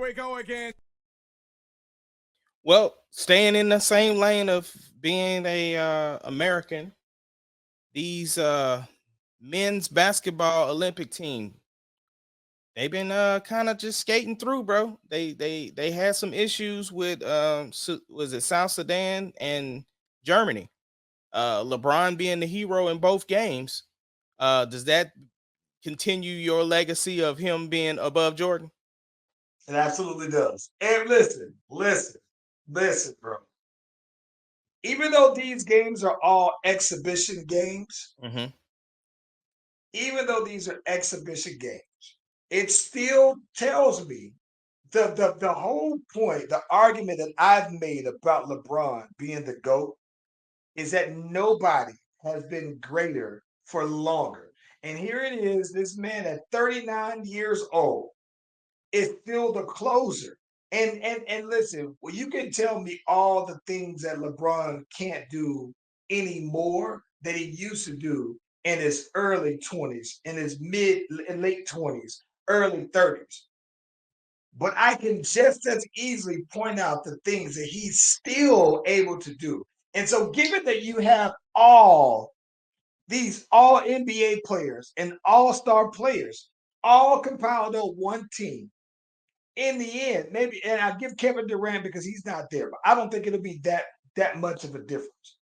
we go again. Well, staying in the same lane of being a American, these men's basketball Olympic team, they've been kind of just skating through, bro. They had some issues with was it South Sudan and Germany. LeBron being the hero in both games. Does that continue your legacy of him being above Jordan? It absolutely does. And listen, bro. Even though these games are all exhibition games, Mm-hmm. even though these are exhibition games, it still tells me the whole point, the argument that I've made about LeBron being the GOAT is that nobody has been greater for longer. And here it is, this man at 39 years old is still the closer. And listen, well, you can tell me all the things that LeBron can't do anymore that he used to do in his early 20s, in his mid and late 20s, early 30s. But I can just as easily point out the things that he's still able to do. And so, given that you have all NBA players and all star players all compiled on one team, in the end, maybe, and I give Kevin Durant because he's not there, but I don't think it'll be that much of a difference.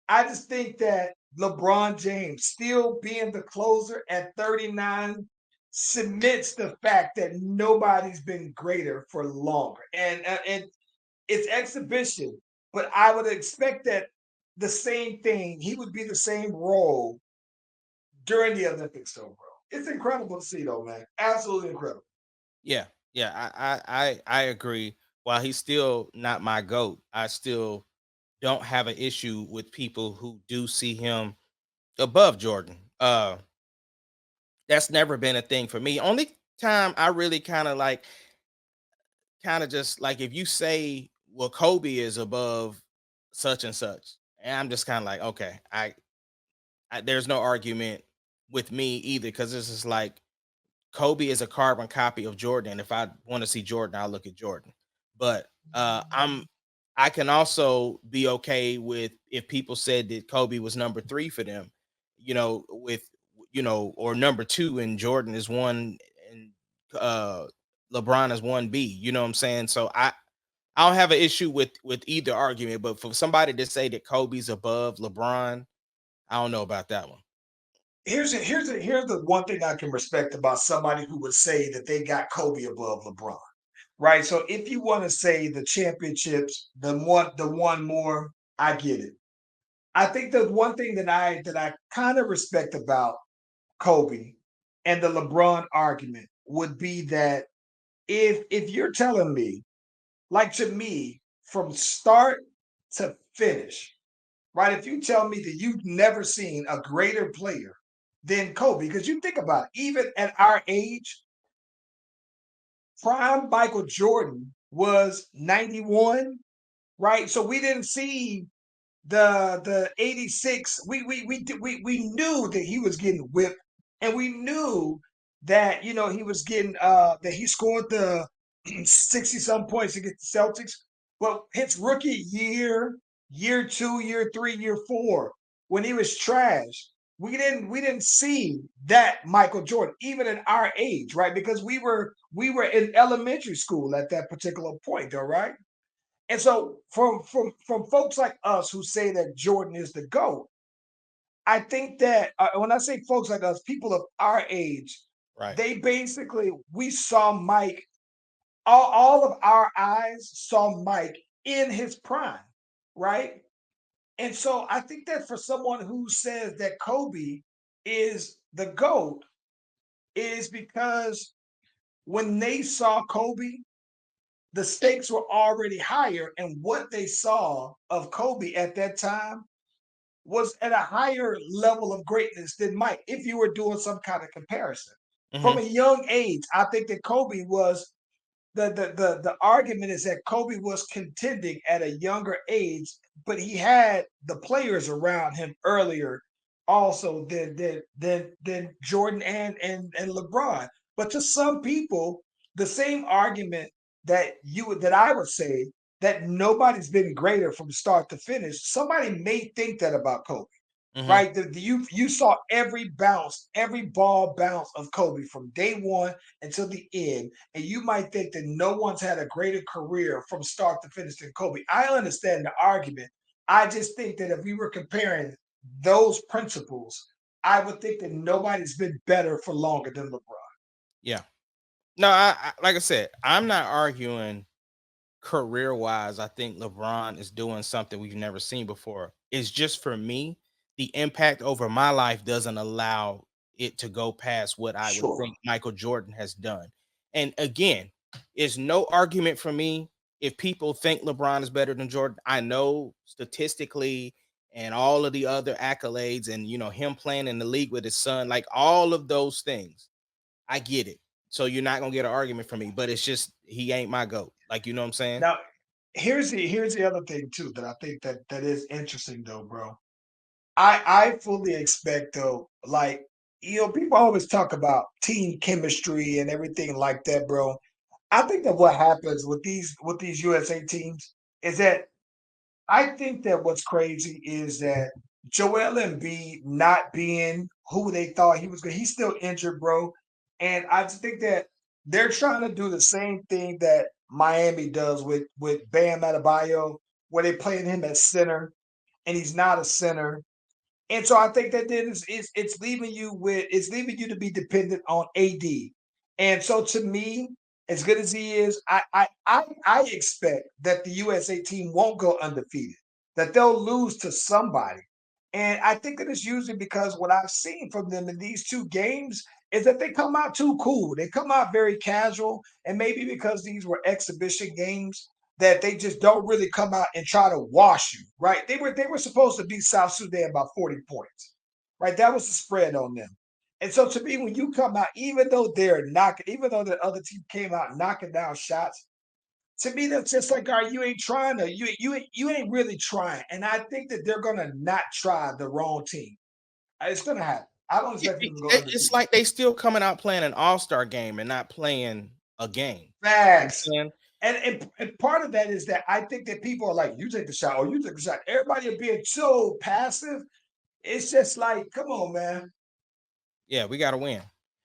I just think that LeBron James still being the closer at 39 cements the fact that nobody's been greater for longer. And it's exhibition, but I would expect that the same thing, he would be the same role during the Olympics, though, bro. It's incredible to see, though, man. Absolutely incredible. Yeah, yeah, I agree. While he's still not my goat, I still don't have an issue with people who do see him above Jordan. That's never been a thing for me. Only time I really kind of just like if you say, well, Kobe is above such and such, and I'm just kind of like, okay, there's no argument with me either because this is like Kobe is a carbon copy of Jordan. And if I want to see Jordan, I'll look at Jordan. But I can also be okay with if people said that Kobe was number three for them, with or number two and Jordan is one and LeBron is one B. You know what I'm saying? So I don't have an issue with either argument, but for somebody to say that Kobe's above LeBron, I don't know about that one. Here's the one thing I can respect about somebody who would say that they got Kobe above LeBron, right? So if you want to say the championships, the one more, I get it. I think the one thing that I kind of respect about Kobe and the LeBron argument would be that if you're telling me, like to me, from start to finish, right? If you tell me that you've never seen a greater player than Kobe, because you think about it, even at our age, prime Michael Jordan was 91, right? So we didn't see the 86. We knew that he was getting whipped, and we knew that he was getting that he scored the 60 some points against the Celtics. But his rookie year two, year three, year four, when he was trash, we didn't see that Michael Jordan, even at our age, right? Because we were in elementary school at that particular point, though, right? And so from folks like us who say that Jordan is the GOAT, I think that when I say folks like us, people of our age, Right. they basically we saw Mike. All of our eyes saw Mike in his prime, right? And so I think that for someone who says that Kobe is the GOAT, is because when they saw Kobe, the stakes were already higher, and what they saw of Kobe at that time was at a higher level of greatness than Mike, if you were doing some kind of comparison. From Hmm. a young age, I think that Kobe was the argument is that Kobe was contending at a younger age, but he had the players around him earlier also than Jordan and LeBron. But to some people, the same argument that I would say that nobody's been greater from start to finish. Somebody may think that about Kobe, Hmm. right? You saw every bounce, every ball bounce of Kobe from day one until the end, and you might think that no one's had a greater career from start to finish than Kobe. I understand the argument. I just think that if we were comparing those principles, I would think that nobody's been better for longer than LeBron. Yeah. No, like I said, I'm not arguing career wise. I think LeBron is doing something we've never seen before. It's just for me, the impact over my life doesn't allow it to go past what I would Sure. think Michael Jordan has done. And again, it's no argument for me if people think LeBron is better than Jordan. I know statistically and all of the other accolades and him playing in the league with his son, like all of those things. I get it. So you're not gonna get an argument from me, but it's just he ain't my goat. Like, you know what I'm saying? Now, here's the other thing too that I think that is interesting though, bro. I fully expect though, like people always talk about team chemistry and everything like that, bro. I think that what happens with these USA teams is that I think that what's crazy is that Joel Embiid not being who they thought he was going. He's still injured, bro. And I just think that they're trying to do the same thing that Miami does with Bam Adebayo, where they playing him at center, and he's not a center. And so I think that then it's leaving you to be dependent on AD. And so to me, as good as he is, I expect that the USA team won't go undefeated, that they'll lose to somebody. And I think that it's usually because what I've seen from them in these two games is that they come out too cool. They come out very casual, and maybe because these were exhibition games, that they just don't really come out and try to wash you, right? They were supposed to beat South Sudan by 40 points, right? That was the spread on them. And so to me, when you come out, even though the other team came out knocking down shots, to me that's just like, all right, you ain't trying to, you ain't really trying. And I think that they're gonna not try the wrong team. It's gonna happen. I don't expect them to go It's undefeated. like they still coming out playing an all-star game and not playing a game. You know Facts. what I'm saying? And part of that is that I think that people are like, you take the shot or you take the shot. Everybody are being so passive. It's just like, come on, man. Yeah, we gotta win.